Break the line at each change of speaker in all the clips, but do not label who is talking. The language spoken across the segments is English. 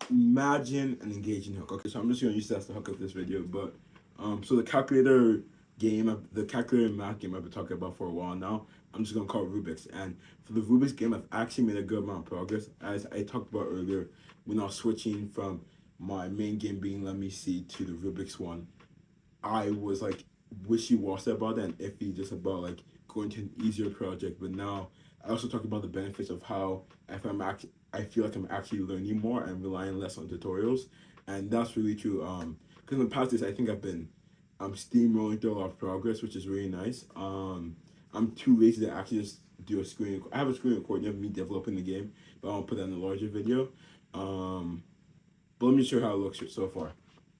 imagine an engaging hook. Okay, so I'm just gonna use that as the hook of this video. But so the calculator game, the calculator math game I've been talking about for a while now. I'm just gonna call it Rubik's. And for the Rubik's game, I've actually made a good amount of progress. As I talked about earlier, we're now switching from my main game being Let Me See to the Rubik's one. I was like wishy-washy about it and iffy just about like going to an easier project. But now I also talked about the benefits of how if I feel like I'm actually learning more and relying less on tutorials, and that's really true. Because in the past days I think I've been steamrolling through a lot of progress, which is really nice. I'm too lazy to actually just do a screen. I have a screen recording of me developing the game, but I won't put that in a larger video. Um, but let me show you how it looks so far.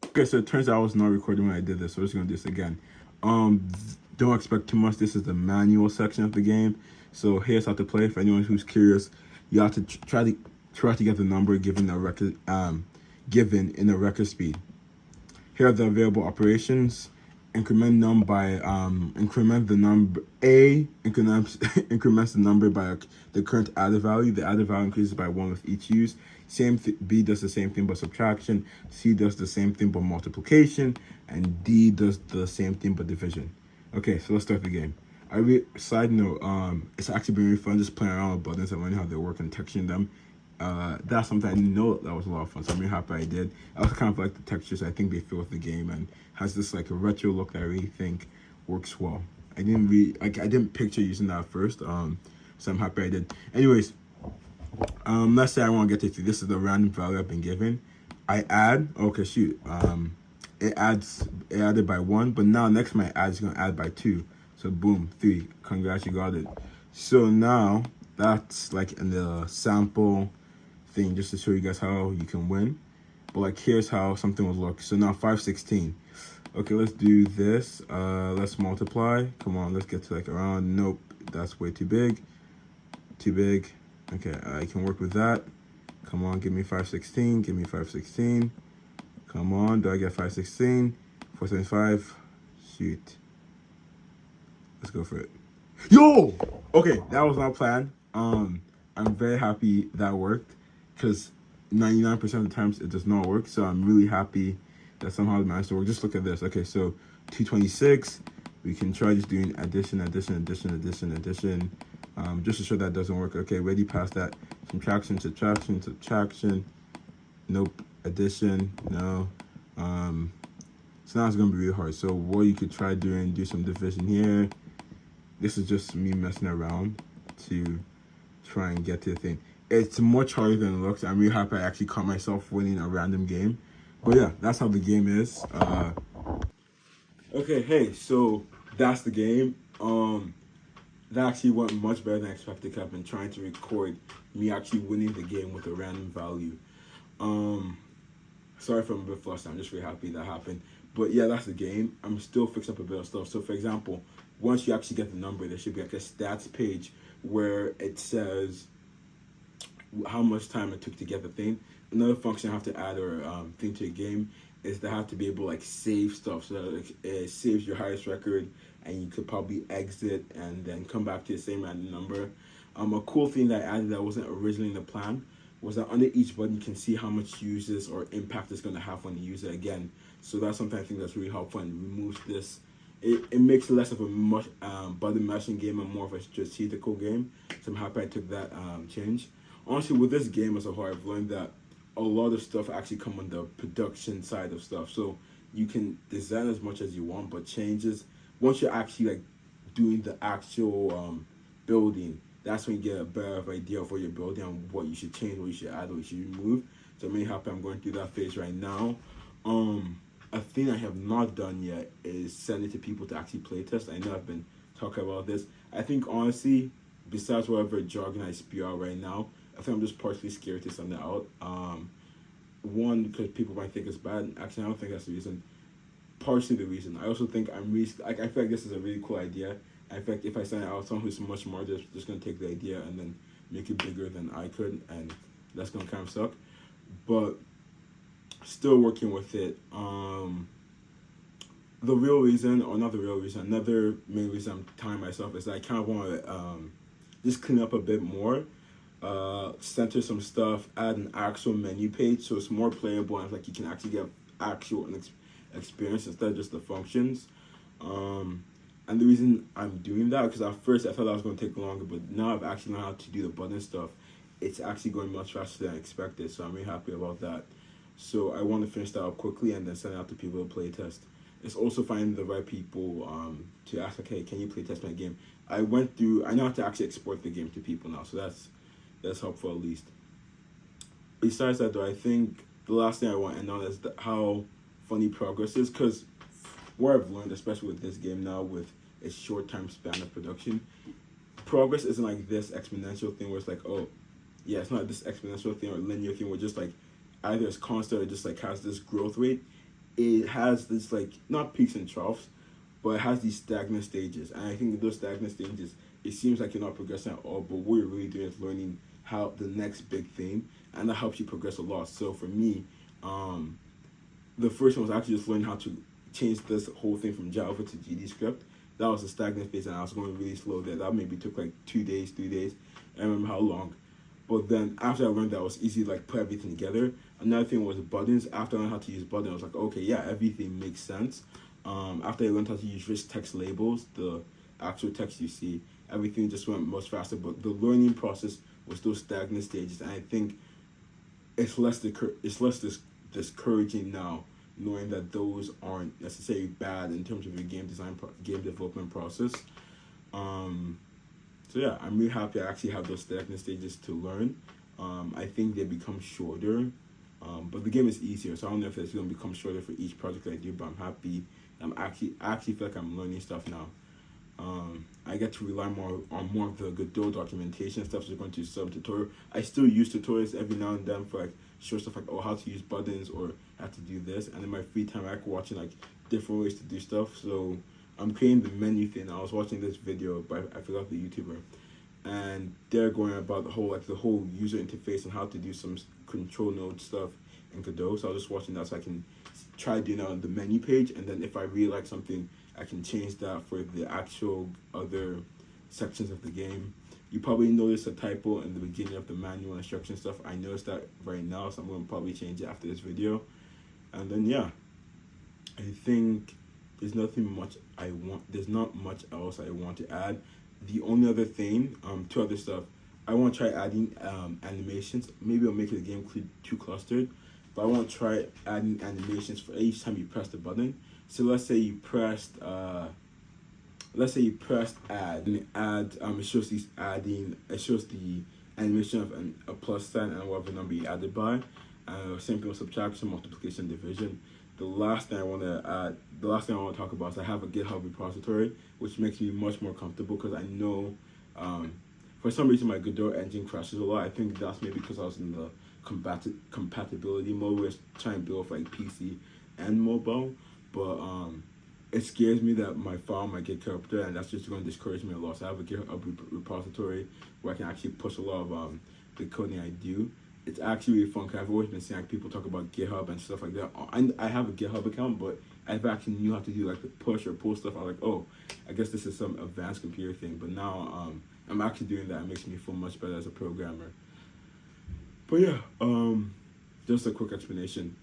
Okay, so it turns out I was not recording when I did this, so we're just gonna do this again. Don't expect too much. This is the manual section of the game. So here's how to play. For anyone who's curious, you have to try to get the number given in a record speed. Here are the available operations. Increment the number A increments increments the number by the current added value. The added value increases by one with each use. B does the same thing but subtraction. C does the same thing but multiplication, and D does the same thing but division. Okay, so let's start the game. Side note, it's actually been really fun just playing around with buttons and learning how they work and texturing them. That's something I didn't know that was a lot of fun. So I'm really happy I did. I also kind of like the textures. I think they fit with the game and has this like a retro look that I really think works well. I didn't picture using that at first. So I'm happy I did. Anyways, let's say I want to get to 3. This is the random value I've been given. I add. Okay, shoot. It added by 1, but now next my add is gonna add by 2. So boom, 3. Congrats, you got it. So now that's like in the sample thing just to show you guys how you can win. But like here's how something would look. So now 516. Okay, let's do this. Let's multiply. Come on, let's get to like around. Nope, that's way too big. Too big. Okay, I can work with that. Come on, give me 516. Give me 516. Come on, do I get 516? 475. Shoot. Let's go for it. Yo! Okay, that was my plan. I'm very happy that worked because 99% of the times it does not work. So I'm really happy that somehow it managed to work. Just look at this. Okay, so 226. We can try just doing addition. Just to show that doesn't work. Okay, ready past that. Subtraction. Nope. Addition. No. So now it's gonna be really hard. So what you could try doing, do some division here. This is just me messing around to try and get to the thing. It's much harder than it looks. I'm really happy I actually caught myself winning a random game. But yeah, that's how the game is. Okay, hey, so that's the game. That actually went much better than I expected. I've been trying to record me actually winning the game with a random value. Um, Sorry if I'm a bit flustered. I'm just really happy that happened. But yeah, that's the game. I'm still fixing up a bit of stuff. So for example, once you actually get the number, there should be like a stats page where it says how much time it took to get the thing. Another function I have to add or thing to a game is to have to be able to like save stuff so that it saves your highest record and you could probably exit and then come back to the same random number. A cool thing that I added that wasn't originally in the plan was that under each button you can see how much uses or impact it's going to have when you use it again. So that's something I think that's really helpful and removes this. It makes it less of a button mashing game and more of a strategical game. So I'm happy I took that change. Honestly, with this game as a whole, I've learned that a lot of stuff actually come on the production side of stuff. So you can design as much as you want, but changes once you're actually like doing the actual building, that's when you get a better idea of what you're building and what you should change, what you should add, what you should remove. So I'm really happy I'm going through that phase right now. A thing I have not done yet is send it to people to actually play test. I know I've been talking about this. I think honestly, besides whatever jargon I spew out right now, I think I'm just partially scared to send it out. One, because people might think it's bad. Actually, I don't think that's the reason. Partially the reason. I also think I'm really like I feel like this is a really cool idea. In fact, if I send it out, someone who's much more just gonna take the idea and then make it bigger than I could, and that's gonna kind of suck. But still working with it. The real reason, or not the real reason, another main reason I'm telling myself is that I kind of want to just clean up a bit more. center some stuff, add an actual menu page so it's more playable and like you can actually get actual experience instead of just the functions. And the reason I'm doing that, because at first I thought that was going to take longer, but now I've actually learned how to do the button stuff. It's actually going much faster than I expected, so I'm really happy about that. So I want to finish that up quickly and then send it out to people to play test. It's also finding the right people to ask, like, hey, can you play test my game? I know how to actually export the game to people now, so that's helpful at least. Besides that, though, I think the last thing I want to end on is how funny progress is, because what I've learned, especially with this game now, with its short time span of production, progress isn't like this exponential thing where it's like, oh, yeah, it's not this exponential thing or linear thing where just like either it's constant or just like has this growth rate. It has this like not peaks and troughs, but it has these stagnant stages. And I think in those stagnant stages, it seems like you're not progressing at all, but what you're really doing is learning how the next big thing, and that helps you progress a lot. So for me, the first one was actually just learning how to change this whole thing from Java to GDScript. That was a stagnant phase, and I was going really slow there. That maybe took like 2 days, 3 days. I don't remember how long. But then after I learned that, it was easy to like put everything together. Another thing was buttons. After I learned how to use buttons, I was like, okay, yeah, everything makes sense. After I learned how to use rich text labels, the actual text you see, everything just went much faster. But the learning process was those stagnant stages, and I think it's less discouraging now, knowing that those aren't necessarily bad in terms of your game development process. So yeah, I'm really happy I actually have those stagnant stages to learn. I think they become shorter, but the game is easier, so I don't know if it's going to become shorter for each project I do, but I'm happy. I actually feel like I'm learning stuff now. I get to rely more of the Godot documentation stuff, so going to sub tutorial. I still use tutorials every now and then for like short stuff like, oh, how to use buttons or how to do this, and in my free time I like watching like different ways to do stuff. So I'm creating the menu thing. I was watching this video, but I forgot the YouTuber, and they're going about the whole user interface and how to do some control node stuff in Godot. So I was just watching that so I can try doing that on the menu page, and then if I really like something, I can change that for the actual other sections of the game. You probably noticed a typo in the beginning of the manual instruction stuff. I noticed that right now, so I'm going to probably change it after this video. And then yeah, I think there's not much else I want to add. The only other thing, two other stuff, I want to try adding animations. Maybe I'll make the game too clustered, but I want to try adding animations for each time you press the button. So let's say you pressed add, and it shows it shows the animation of a plus sign and whatever number you added by. Same thing with subtraction, multiplication, division. The last thing I want to talk about is I have a GitHub repository, which makes me much more comfortable because I know for some reason my Godot engine crashes a lot. I think that's maybe because I was in the compatibility mode where it's trying to build for like PC and mobile. But it scares me that my file might get corrupted, and that's just going to discourage me a lot. So I have a GitHub repository where I can actually push a lot of the coding I do. It's actually really fun because I've always been seeing like, people talk about GitHub and stuff like that. I have a GitHub account, but I never actually knew how to do like the push or pull stuff. I was like, oh, I guess this is some advanced computer thing. But now I'm actually doing that. It makes me feel much better as a programmer. But yeah, just a quick explanation.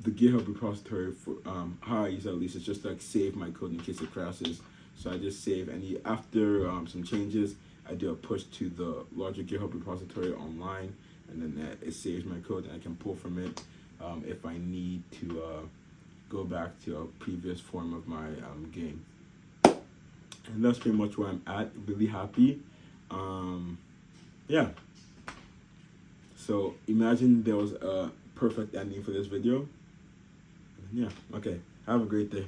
The GitHub repository for how I use it at least is just like save my code in case it crashes. So I just save after some changes, I do a push to the larger GitHub repository online, and then it saves my code and I can pull from it if I need to go back to a previous form of my game. And that's pretty much where I'm at. Really happy. Yeah. So imagine there was a perfect ending for this video. Yeah, okay. Have a great day.